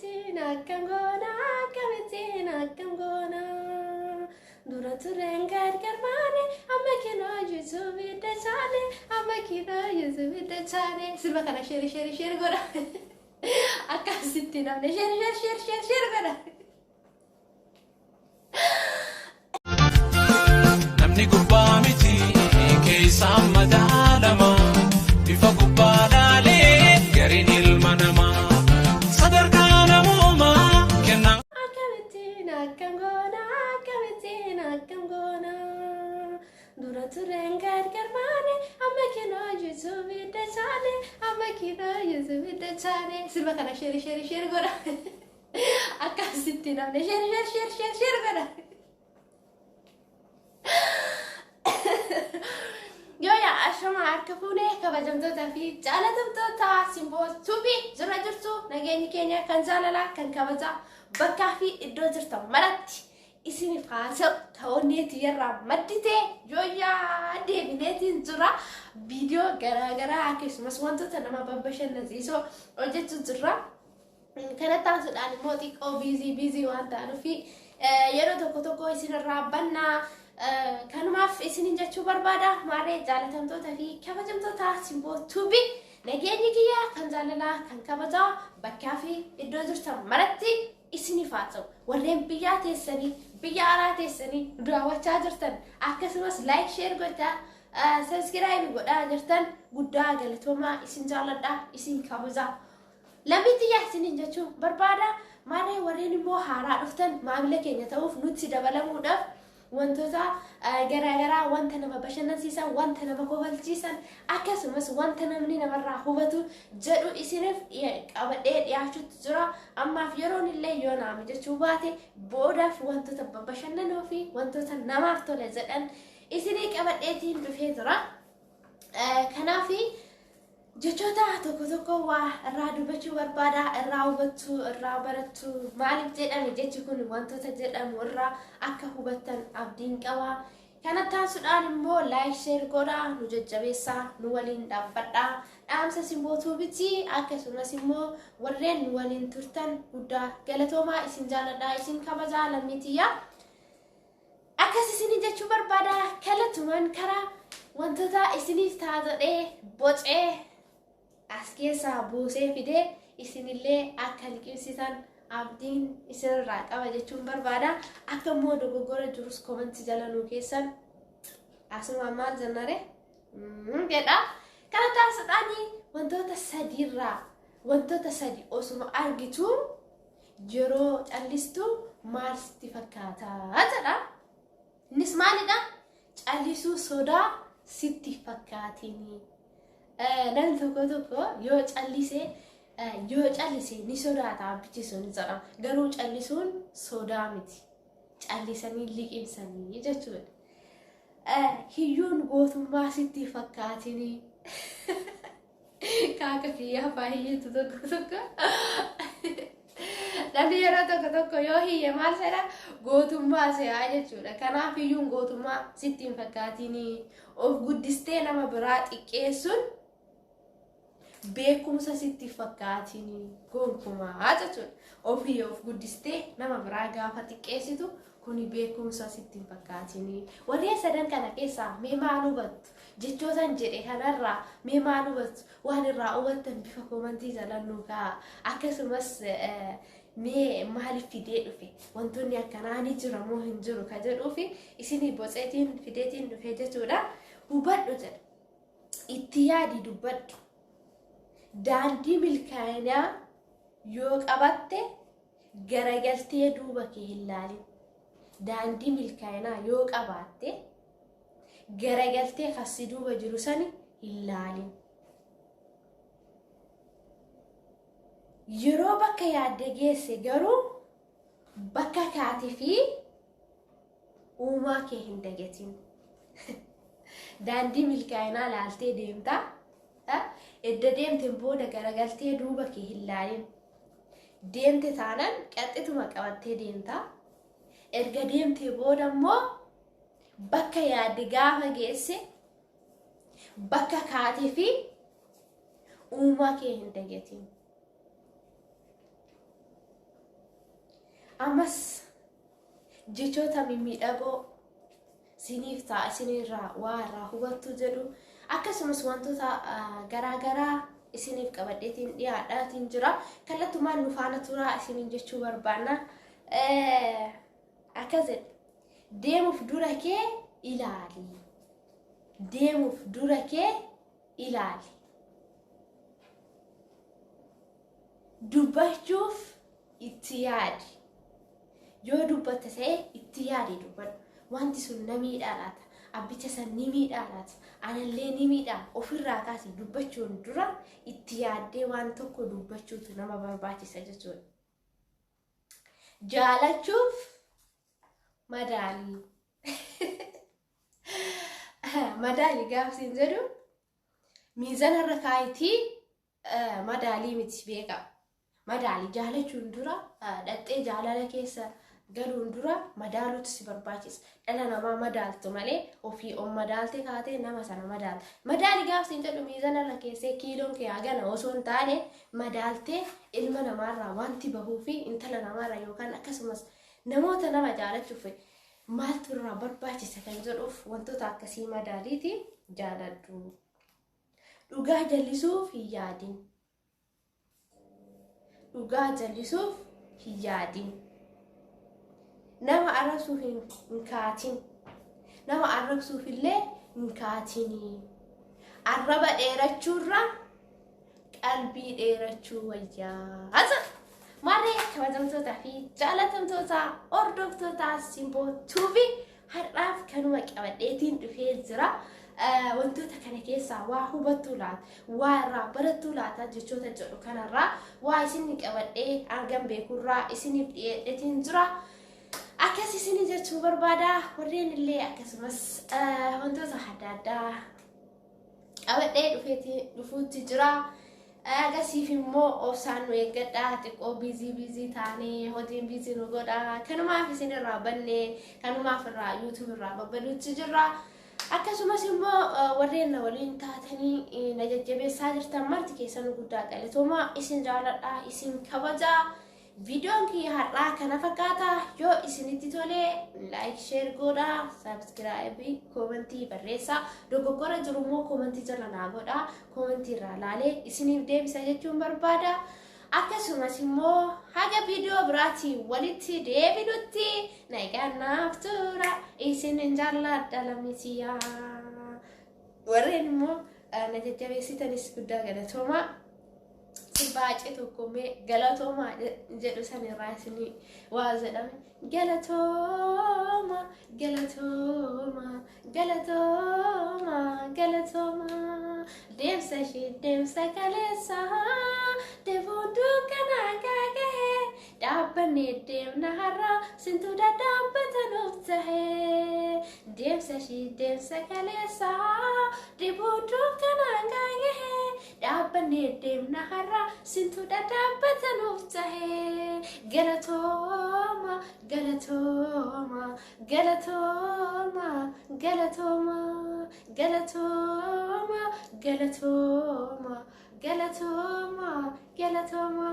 akkam goona dura tureen garmaane amma kinoo Yusuf idda chaane amma kinoo Yusuf idda chaane sirba kana share godha akkasitti namni share godha namni gubbaa miti keessa madaalama bifa gubbaa laalee gariin ilma namaa sadarkaa namoomaa kenna akkam goona dura tureen garmaane amma kinoo Yusuf idda chaane amma kinoo Yusuf idda chaane sirba kana share godha akkasitti namni share godha Yoya ashama harka fuunee kabajamtootaa fi jaalatamtoota simboo tuubii jira jirtu nageenyi keenya kan jaalalaa kan kabajaa bakkaa fi iddoo jirtan maratti isiniif haasa'u ta'onneeti irraa madditee yoyaa deebineetiin jira viidiyoo garaagaraa akkasumas wantoota nama bashannansiisoo hojjechuu jirra. Kana taasisuudhaan immoo xiqqoo biizii waan ta'aniif yeroo tokko isinirraa bannaa kanumaaf isinin jechuu barbaada maaree jaalatamtoota fi kabajamtoota simboo tuubii nageenyi kiyyaa kan jaalalaa kan kabajaa bakkaa fi iddoo jirtan maratti isiniif haa ta'u warreen biyyaa teessanii biyya alaa teessanii daawwachaa jirtan akkasumas laayik sheer gochaa sabiskiraayib godhaa jirtan guddaa galatoomaa isin jaaladhaa isin kabajaa lammiitiyyaa isinin jechuu barbaada maaree warreen immoo haaraa dhuftan maamila keenya ta'uuf nutti dabalamuudhaaf wantoota garaagaraa wanta nama bashannansiisan wanta nama kofalchiisan akkasumas wanta namni namarraa hubatu jedhu isiniif qabadhee dhiyaachuutu jira ammaaf yeroon illee yoo naami jechuu baate boodaaf wantoota bashannanoo fi wantoota namaaf tole jedhan isinii qabadheetiin dhufee jira kanaaf jechoota tokko waa irraa dubbachuu barbaada irraa hubattu irraa barattu maaliif jedhame jechi kun wantoota jedhamu irraa akka hubattan abdiin qaba kana taasisuudhaan immoo laayik sheer godhaa nu jajjabeessaa nu waliin dhaabbadhaa dhaamsa simboo tuubiitti akkasumas immoo warreen nu waliin turtan guddaa galatoomaa isin jaaladhaa isin kabajaa lammiitiyyaa akkas isinii jechuu barbaada kallattumaan karaa wantoota isiniif taatodhee bocee as keessaa buusee fidee isinillee akka liqimsitan abdiin isinirraa qaba jechuun barbaada akka immoo dogoggora jirus komentii jala nuu keessan asuma maal jennare jedha kana taasisuudhaan wantoota sadi osuma argitu yeroo callistu maal sitti fakkaata jedha innis maalidha callisuu sodaa sitti fakkaatiin namni tokko yoo callise ni sodaata abbichisuun jedhama garuu callisuun sodaa miti callisanii liqimsanii jechuudha hiyyuun gootummaa sitti fakkaatiin kaaka kiyyaa baay'eetu tokko namni yeroo tokko yoo hiyye maal jedha gootummaa se'aa jechuudha kanaaf hiyyuun gootummaa sitti hin fakkaatiin of guddistee nama biraa xiqqeessuun beekumsa sitti fakkaatiin gonkumaa jechuudha ofii of guddistee nama biraa gaafa xiqqeessitu kuni beekumsa sitti fakkaatiin warreen sadan kana keessaa mee maal hubattu jechootan jedhe kanarraa mee maal hubattu waan irraa hubattan bifa komentii jala nuu kaa'a akkasumas mee maaliif fidee dhufe wantoonni akkanaa ni jira moo hin jiru ka jedhuufi isinii boceetiin fideetiin dhufe jechuudha hubadhu jedha itti yaadi dubbadhu daandii milkaa'inaa yoo qabatte garagaltee duuba kee hin laalin daandii milkaa'inaa yoo qabaatte garagaltee kassi duuba jiru sani hin laalin yeroo bakka yaadde geesse garuu bakka kaatee fi uumaa kee hin dagatin daandii milkaa'inaa laaltee deemtaa edda deemteen booda garagaltee duuba kee hin laalin deemte taanaan qaxxituma qabattee deemtaa erga deemtee booda immoo bakka yaadde gaafa geesse bakka kaatee fi uumaa kee hin dagatin Ammas jechoota mimmiidhagoo isiniif ta'a isinirraa waa irraa hubattu jedhu akkasumas wantoota garaagaraa isiniif qabadheetiin dhiyaadhaatiin jira. Kallattumaan nu faana turaa isiniin jechuu barbaanna. Akkas deemuuf dura kee ilaali. Deemuuf dura kee ilaali. Dubbachuuf itti yaadi. Yoo dubbatte ta'e itti yaadi dubbadhu. Wanti sun na miidhaa laata? Abbicha san ni miidhaa laata? Anallee ni miidhaa. Ofirraa kaasii dubbachuun dura itti yaaddee waan tokko dubbachuutu nama barbaachisa jechuudha. Jaalachuuf madaalii. Madaalii gaafsiin jedhu miizana irra kaayitii madaalii miti beeka. Madaalii jaalachuun dura dhattee jaalala keessa galuun dura madaaluutu si barbaachisa. Dhala namaa madaaltu malee ofii on madaalte kaatee nama sana madaalta. Madaalii gaafsiin jedhu miizana irra keessee kiiloon kee hagana osoo hin taane madaaltee ilma namaarraa wanti bahuu fi intala namaarraa yookaan akkasumas namoota nama jaalachuuf maaltu irraa barbaachisa kan jedhuuf wantoota akkasii madaaliiti jaaladhu. Dhugaa jallisuuf hin yaadin. Dhugaa jallisuuf hin yaadin. Nama arrabsuuf hin kaatin. Nama arrabsuuf illee hin kaatini. Arraba dheerachuurra qalbii dheerachuu wayyaa. Maarree kabajamtootaa fi jaalatamtoota hordoftoota Simboo TV har'aaf kanuma qabadheetiin dhufee jira. Wantoota kana keessaa waa hubattuu laata? Waa irraa barattuu laata? Jechoota jedhu kanarraa waa isin qabadhee argan beekurraa isiniif dhiyeedheetiin jira. Akkas isinii jechuu barbaada. Warreen illee akkasumas wantoota adda addaa qabadhee dhufuutti jira. Agasiif immoo obsaan nu eeggadhaa. Xiqqoo biizii taanee hojiin biizii nu godha. Kanumaaf isinirraa bannee kanumaaf irraa YouTube irraa babbaduutti jirra. Akkasumas immoo warreen na waliin taatanii na jajjabeessaa jirtan marti keessan guddaa galatooma. Isin jaaladhaa, isin kabajaa. Videoon kiyya har'aa kana fakkaata. Yoo isinitti tole like, share godhaa, subscribe, commentii barreessaa. Dogoggora jiru immoo commentii jala naa godhaa. Commentii irraa laalee isiniif deebisa jechuun barbaada. Akkasumas immoo haga video biraatti walitti deebinutti nagaan naaf tura. Isin jaalladha lamisiyaa. Warreen immoo na jajjabeessitanis guddaa galatooma. Baacee tokko mee galatooma jedhu sanirraa isinii waa jedhame. Galatooma, galatooma, galatooma, galatooma. Deemsa ishee deemsa kaleessa deemuun dukkanaa gaagahee dhaabbannee deemna har'a sintuu dadhaabbata nuuf tahee. Deemsa ishee deemsa kaleessa deemuun dukkanaa gaagahee dhaabbannee deemna har'a sintuu dadhaabbata nuuf tahee. Galatooma, galatooma, galatooma, galatooma, galatooma, galatooma, galatooma, galatooma.